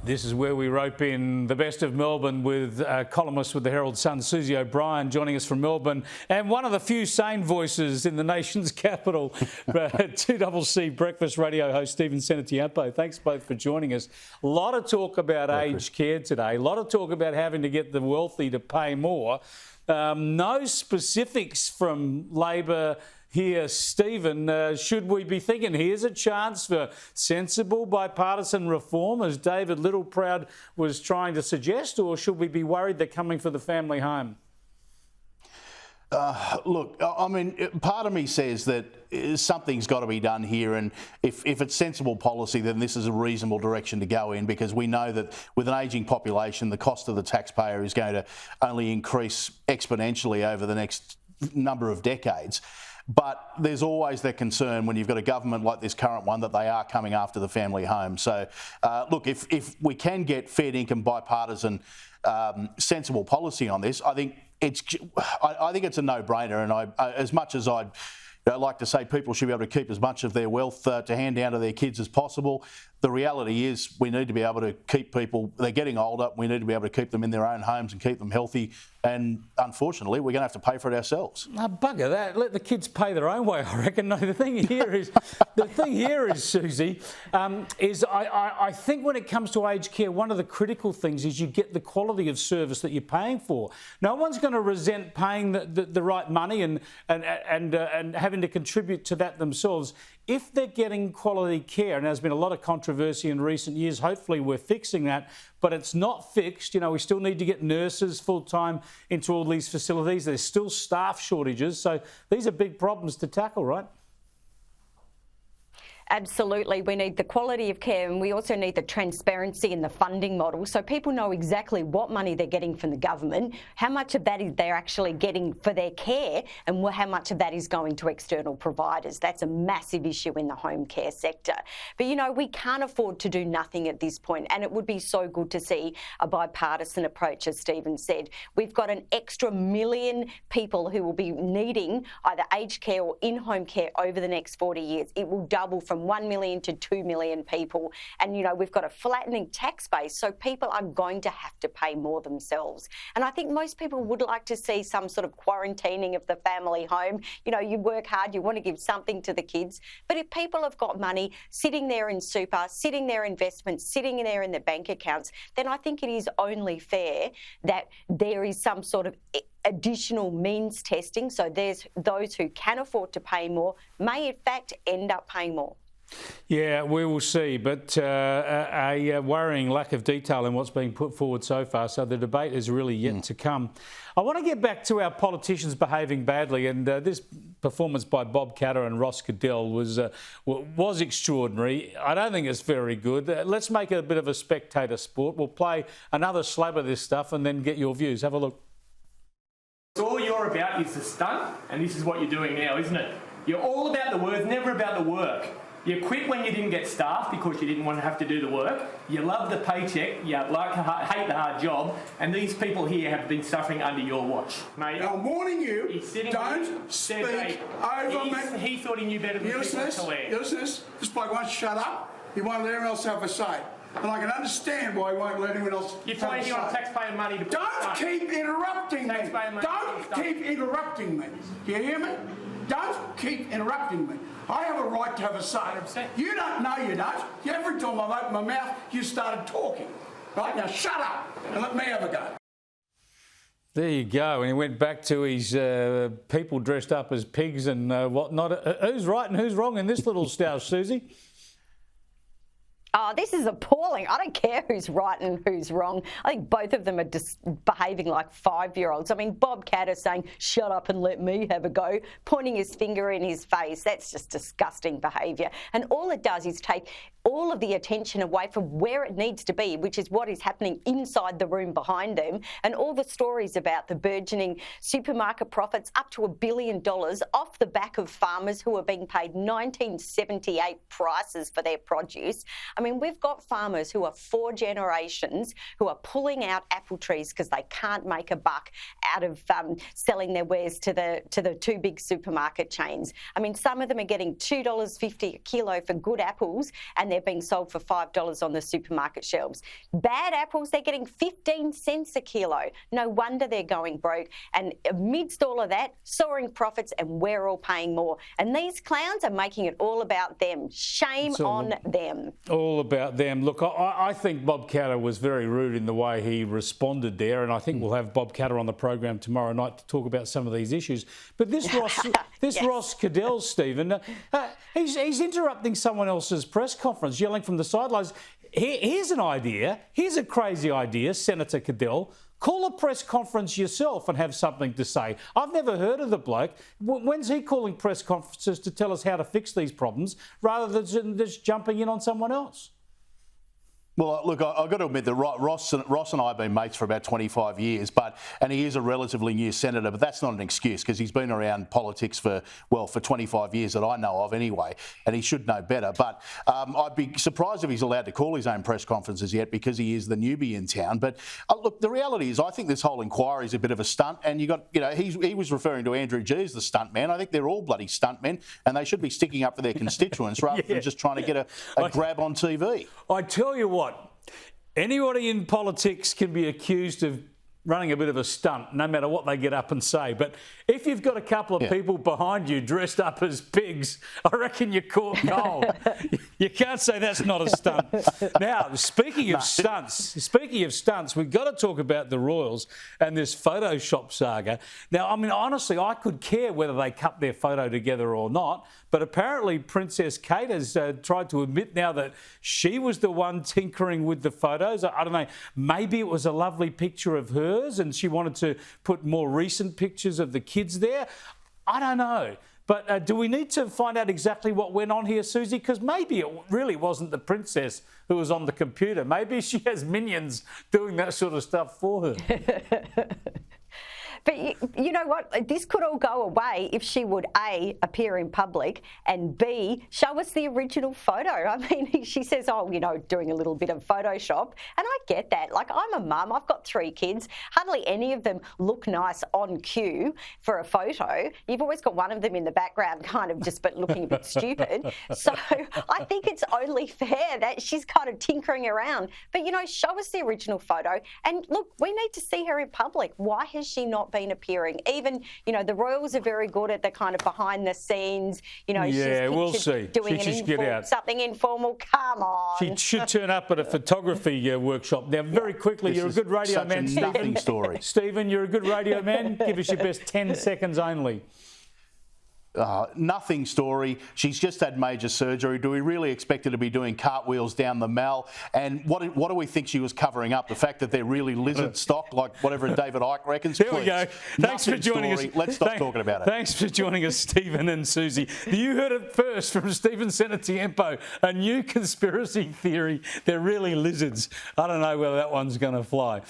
This is where we rope in the best of Melbourne with columnist with the Herald Sun, Susie O'Brien, joining us from Melbourne, and one of the few sane voices in the nation's capital, 2CC Breakfast Radio host Stephen Cenatiempo. Thanks both for joining us. A lot of talk about aged care today, a lot of talk about having to get the wealthy to pay more. No specifics from Labor here, Stephen. Should we be thinking here's a chance for sensible bipartisan reform, as David Littleproud was trying to suggest, or should we be worried they're coming for the family home? Look, I mean, part of me says that something's got to be done here, and if it's sensible policy, then this is a reasonable direction to go in, because we know that with an ageing population, the cost of the taxpayer is going to only increase exponentially over the next number of decades. But there's always that concern when you've got a government like this current one that they are coming after the family home. So, look, if we can get fair income, bipartisan, sensible policy on this, I think it's a no-brainer. And as much as I'd like to say people should be able to keep as much of their wealth to hand down to their kids as possible, the reality is we need to be able to keep people, they're getting older, we need to be able to keep them in their own homes and keep them healthy. And unfortunately, we're going to have to pay for it ourselves. No, bugger that. Let the kids pay their own way, I reckon. No, the thing here is, Susie, is I think when it comes to aged care, one of the critical things is you get the quality of service that you're paying for. No one's going to resent paying the right money and having to contribute to that themselves if they're getting quality care. And there's been a lot of controversy in recent years. Hopefully we're fixing that, but it's not fixed. You know, we still need to get nurses full-time into all these facilities. There's still staff shortages. So these are big problems to tackle, right? Absolutely. We need the quality of care, and we also need the transparency in the funding model, so people know exactly what money they're getting from the government, how much of that is they're actually getting for their care, and how much of that is going to external providers. That's a massive issue in the home care sector. But, you know, we can't afford to do nothing at this point, and it would be so good to see a bipartisan approach, as Stephen said. We've got an extra million people who will be needing either aged care or in-home care over the next 40 years. It will double from 1 million to 2 million people. And, you know, we've got a flattening tax base, so people are going to have to pay more themselves. And I think most people would like to see some sort of quarantining of the family home. You know, you work hard, you want to give something to the kids. But if people have got money sitting there in super, sitting there in investments, sitting there in their bank accounts, then I think it is only fair that there is some sort of additional means testing. So there's those who can afford to pay more may in fact end up paying more. Yeah, we will see, but a worrying lack of detail in what's being put forward so far, so the debate is really yet to come. I want to get back to our politicians behaving badly, and this performance by Bob Katter and Ross Goodell was extraordinary. I don't think it's very good. Let's make it a bit of a spectator sport. We'll play another slab of this stuff and then get your views. Have a look. All you're about is the stunt, and this is what you're doing now, isn't it? You're all about the words, never about the work. You quit when you didn't get staff because you didn't want to have to do the work. You love the paycheck, you hate the hard job, and these people here have been suffering under your watch. Mate, I'm warning you, don't speak over me. He thought he knew better than you listen to this? This bloke won't shut up. He won't let anyone else have a say. And I can understand why he won't let anyone else You're paying on taxpayer money to... Don't keep interrupting me. Don't keep interrupting me. Do you hear me? Don't keep interrupting me. I have a right to have a say. 100%. You don't know you don't. Every time I've opened my mouth, you started talking. Right? Now shut up and let me have a go. There you go. And he went back to his people dressed up as pigs and whatnot. Who's right and who's wrong in this little stoush, Susie? Oh, this is appalling. I don't care who's right and who's wrong. I think both of them are just behaving like 5-year-olds. I mean, Bob Katter saying, shut up and let me have a go, pointing his finger in his face. That's just disgusting behaviour. And all it does is take all of the attention away from where it needs to be, which is what is happening inside the room behind them, and all the stories about the burgeoning supermarket profits up to $1 billion off the back of farmers who are being paid 1978 prices for their produce. I mean, we've got farmers who are 4 generations who are pulling out apple trees because they can't make a buck out of selling their wares to the 2 big supermarket chains. I mean, some of them are getting $2.50 a kilo for good apples, and they're being sold for $5 on the supermarket shelves. Bad apples, they're getting 15 cents a kilo. No wonder they're going broke. And amidst all of that, soaring profits, and we're all paying more. And these clowns are making it all about them. Shame on them. All about them. Look, I think Bob Katter was very rude in the way he responded there, and I think we'll have Bob Katter on the program tomorrow night to talk about some of these issues. But this Ross Cadell, Stephen, he's interrupting someone else's press conference, yelling from the sidelines. Here's an idea. Here's a crazy idea, Senator Cadell. Call a press conference yourself and have something to say. I've never heard of the bloke. When's he calling press conferences to tell us how to fix these problems rather than just jumping in on someone else? Well, look, I've got to admit that Ross and I have been mates for about 25 years, and he is a relatively new senator, but that's not an excuse because he's been around politics for 25 years that I know of anyway, and he should know better. But I'd be surprised if he's allowed to call his own press conferences yet because he is the newbie in town. But look, the reality is I think this whole inquiry is a bit of a stunt, and he was referring to Andrew G as the stunt man. I think they're all bloody stunt men, and they should be sticking up for their constituents rather than just trying to get a grab on TV. I tell you what, anybody in politics can be accused of running a bit of a stunt, no matter what they get up and say. But if you've got a couple of people behind you dressed up as pigs, I reckon you're caught cold. You can't say that's not a stunt. Now, speaking of stunts, we've got to talk about the Royals and this Photoshop saga. Now, I mean, honestly, I could care whether they cut their photo together or not, but apparently Princess Kate has tried to admit now that she was the one tinkering with the photos. I don't know, maybe it was a lovely picture of her and she wanted to put more recent pictures of the kids there. I don't know. But do we need to find out exactly what went on here, Susie? Because maybe it really wasn't the princess who was on the computer. Maybe she has minions doing that sort of stuff for her. But you know what? This could all go away if she would A, appear in public, and B, show us the original photo. I mean, she says, doing a little bit of Photoshop. And I get that. Like, I'm a mum. I've got 3 kids. Hardly any of them look nice on cue for a photo. You've always got one of them in the background kind of just but looking a bit stupid. So I think it's only fair that she's kind of tinkering around. But, show us the original photo. And look, we need to see her in public. Why has she not been appearing? Even, the Royals are very good at the kind of behind the scenes, we'll see. Doing something informal. Come on. She should turn up at a photography workshop. Now, very quickly, you're a good radio man, Stephen. Nothing story. Stephen, you're a good radio man. Give us your best 10 seconds only. Nothing story. She's just had major surgery. Do we really expect her to be doing cartwheels down the Mall? And what do we think she was covering up? The fact that they're really lizard stock, like whatever David Icke reckons? There we go. Thanks for joining us. Let's stop talking about it. Thanks for joining us, Stephen and Susie. You heard it first from Stephen Cenatiempo, a new conspiracy theory. They're really lizards. I don't know whether that one's going to fly.